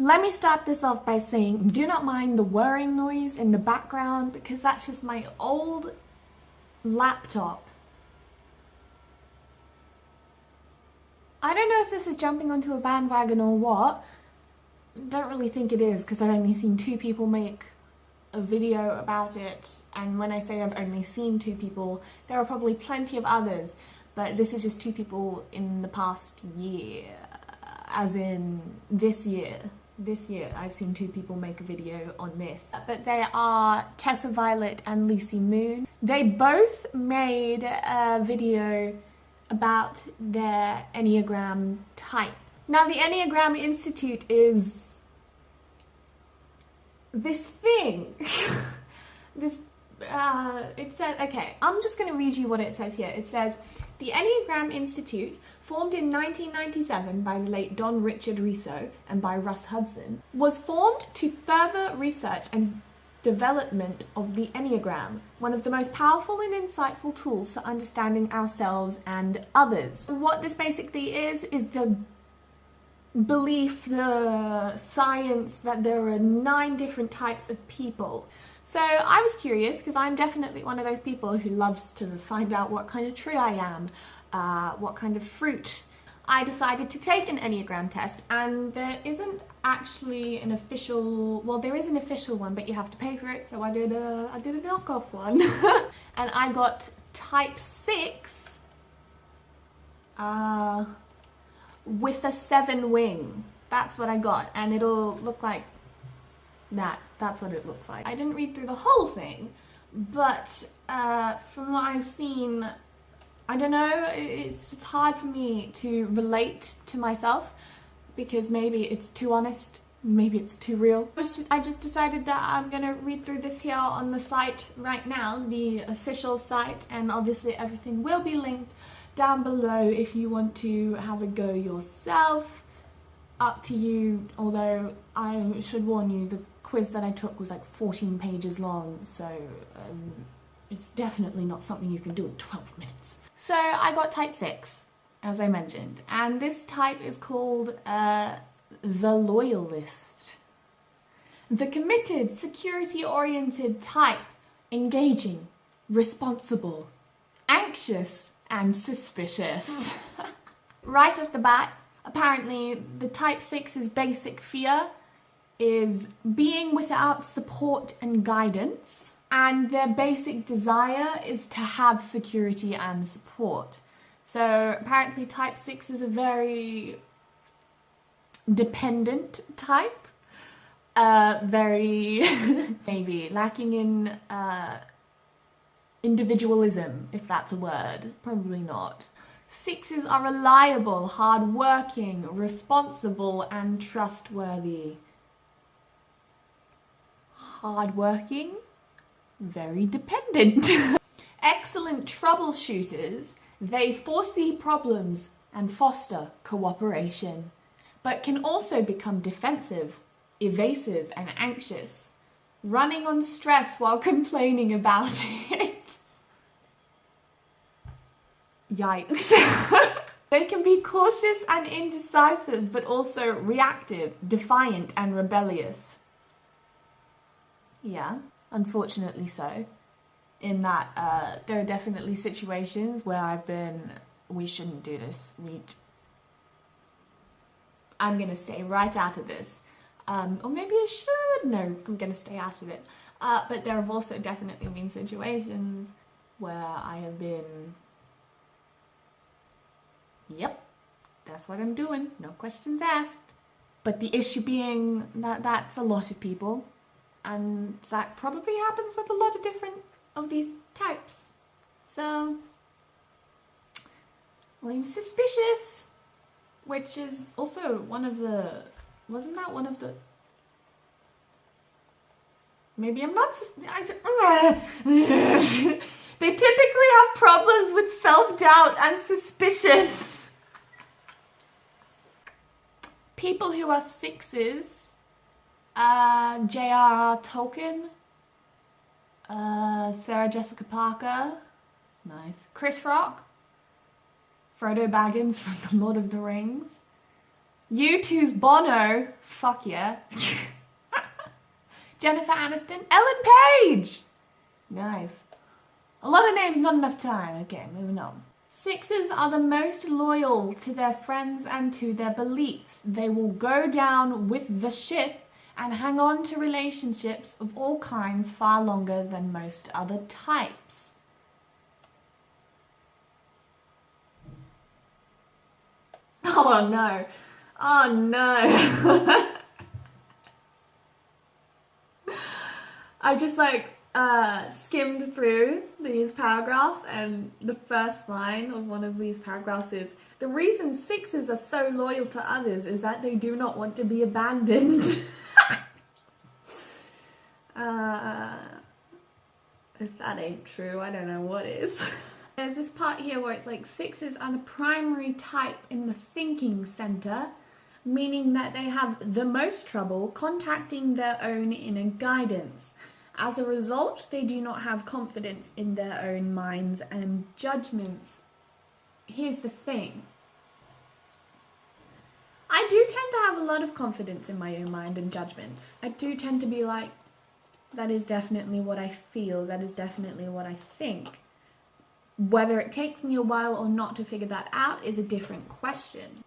Let me start this off by saying, do not mind the whirring noise in the background because that's just my old laptop. I don't know if this is jumping onto a bandwagon or what. Don't really think it is because I've only seen 2 people make a video about it, and when I say I've only seen 2 people, there are probably plenty of others, but this is just 2 people in the past year, as in this year. This year I've seen 2 people make a video on this, but they are Tessa Violet and Lucy Moon. They both made a video about their Enneagram type. Now the Enneagram Institute is this thing. It says, okay, I'm just going to read you what it says here. It says, the Enneagram Institute, formed in 1997 by the late Don Richard Riso and by Russ Hudson, was formed to further research and development of the Enneagram, one of the most powerful and insightful tools for understanding ourselves and others. What this basically is the belief, the science that there are 9 different types of people. So I was curious because I'm definitely one of those people who loves to find out what kind of tree I am, what kind of fruit. I decided to take an Enneagram test, and there isn't actually an official, well, there is an official one, but you have to pay for it, so I did a knockoff one. And I got type 6 with a 7 wing. That's what I got, and it'll look like that. That's what it looks like. I didn't read through the whole thing, but from what I've seen, I don't know, it's just hard for me to relate to myself because maybe it's too honest, maybe it's too real. I just decided that I'm gonna read through this here on the site right now, the official site, and obviously everything will be linked down below if you want to have a go yourself. Up to you, although I should warn you, the quiz that I took was like 14 pages long, so it's definitely not something you can do in 12 minutes. So I got type 6, as I mentioned, and this type is called the loyalist. The committed, security-oriented type, engaging, responsible, anxious, and suspicious. Right off the bat, apparently the type 6's basic fear is being without support and guidance, and their basic desire is to have security and support. So apparently type 6 is a very dependent type, very maybe lacking in individualism, if that's a word. Probably not. 6s are reliable, hardworking, responsible, and trustworthy. Hardworking, very dependent. Excellent troubleshooters, they foresee problems and foster cooperation, but can also become defensive, evasive, and anxious, running on stress while complaining about it. Yikes. They can be cautious and indecisive, but also reactive, defiant, and rebellious. Yeah, unfortunately so. In that there are definitely situations where I've been, we shouldn't do this. I'm gonna stay right out of this. Or maybe I should. No, I'm gonna stay out of it. But there have also definitely been situations where I have been, yep, that's what I'm doing, no questions asked. But the issue being that that's a lot of people, and that probably happens with a lot of different of these types. So, well, I'm suspicious, which is also one of the, wasn't that one of the, maybe I'm not, they typically have problems with self-doubt and suspicion. People who are 6s, J.R.R. Tolkien, Sarah Jessica Parker, nice, Chris Rock, Frodo Baggins from The Lord of the Rings, U2's Bono. Fuck yeah. Jennifer Aniston. Ellen Page. Nice. A lot of names, not enough time. Okay, moving on. 6s are the most loyal to their friends and to their beliefs. They will go down with the ship and hang on to relationships of all kinds far longer than most other types. Oh no. Oh no. I just skimmed through these paragraphs, and the first line of one of these paragraphs is, the reason 6s are so loyal to others is that they do not want to be abandoned. If that ain't true, I don't know what is. There's this part here where it's like 6s are the primary type in the thinking center, meaning that they have the most trouble contacting their own inner guidance. As a result, they do not have confidence in their own minds and judgments. Here's the thing. I do tend to have a lot of confidence in my own mind and judgments. I do tend to be like, that is definitely what I feel, that is definitely what I think. Whether it takes me a while or not to figure that out is a different question.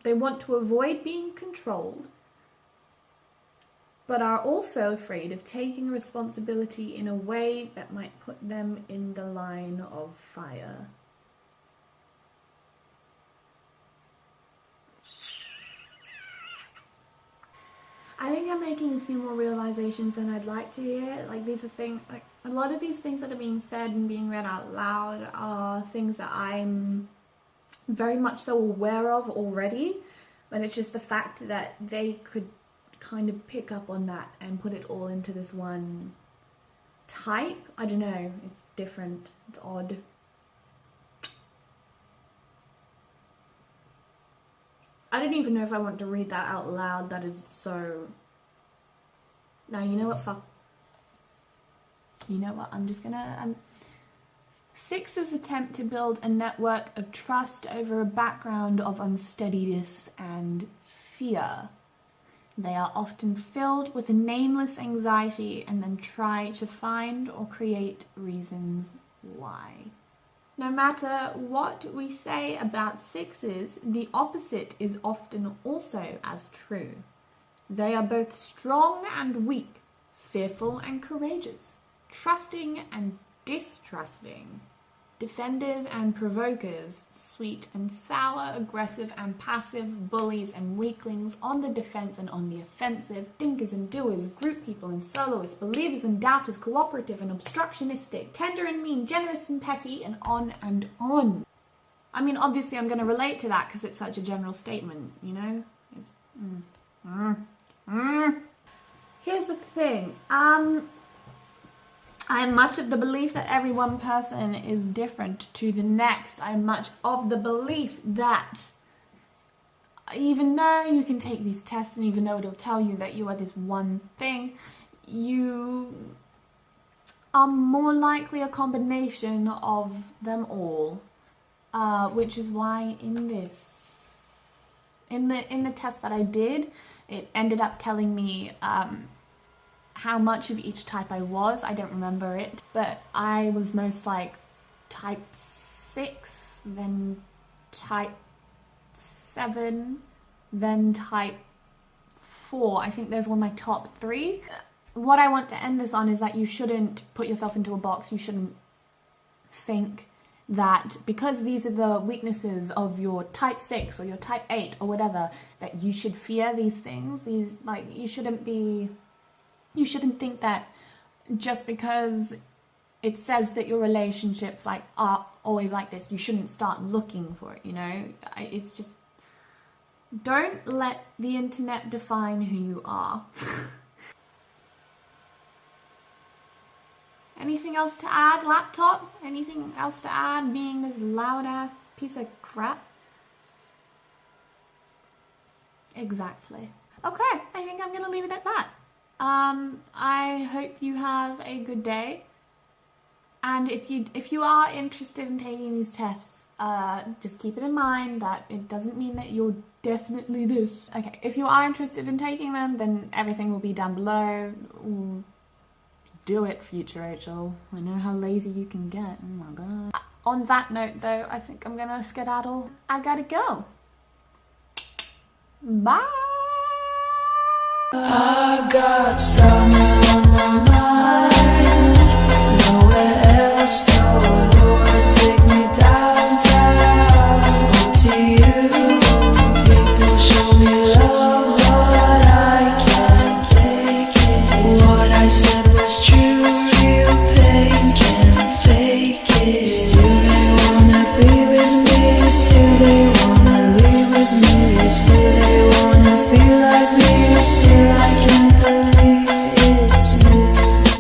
They want to avoid being controlled, but are also afraid of taking responsibility in a way that might put them in the line of fire. I think I'm making a few more realizations than I'd like to here. Like, these are things, like, a lot of these things that are being said and being read out loud are things that I'm very much so aware of already, but it's just the fact that they could kind of pick up on that and put it all into this one type. I don't know, it's different, it's odd. I don't even know if I want to read that out loud. That is so... No, you know what, fuck. You know what, I'm just gonna... 6's attempt to build a network of trust over a background of unsteadiness and fear. They are often filled with a nameless anxiety and then try to find or create reasons why. No matter what we say about 6s, the opposite is often also as true. They are both strong and weak, fearful and courageous, trusting and distrusting, defenders and provokers, sweet and sour, aggressive and passive, bullies and weaklings, on the defense and on the offensive, thinkers and doers, group people and soloists, believers and doubters, cooperative and obstructionistic, tender and mean, generous and petty, and on and on. I mean, obviously I'm going to relate to that because it's such a general statement, you know? Here's the thing. I am much of the belief that every one person is different to the next. I am much of the belief that even though you can take these tests and even though it'll tell you that you are this one thing, you are more likely a combination of them all, which is why in the test that I did, it ended up telling me how much of each type I was. I don't remember it, but I was most like type 6, then type 7, then type 4. I think those were my top 3. What I want to end this on is that you shouldn't put yourself into a box. You shouldn't think that because these are the weaknesses of your type 6 or your type 8 or whatever, that you should fear these things. These, like, you shouldn't think that just because it says that your relationships like are always like this, you shouldn't start looking for it, you know? It's just, don't let the internet define who you are. Anything else to add, laptop? Anything else to add, being this loud ass piece of crap? Exactly. Okay, I think I'm gonna leave it at that. I hope you have a good day, and if you are interested in taking these tests, just keep it in mind that it doesn't mean that you're definitely this. Okay, if you are interested in taking them, then everything will be down below. Do it, future Rachel. I know how lazy you can get. Oh my god. On that note though, I think I'm gonna skedaddle. I gotta go. Bye! I got something on my mind, nowhere else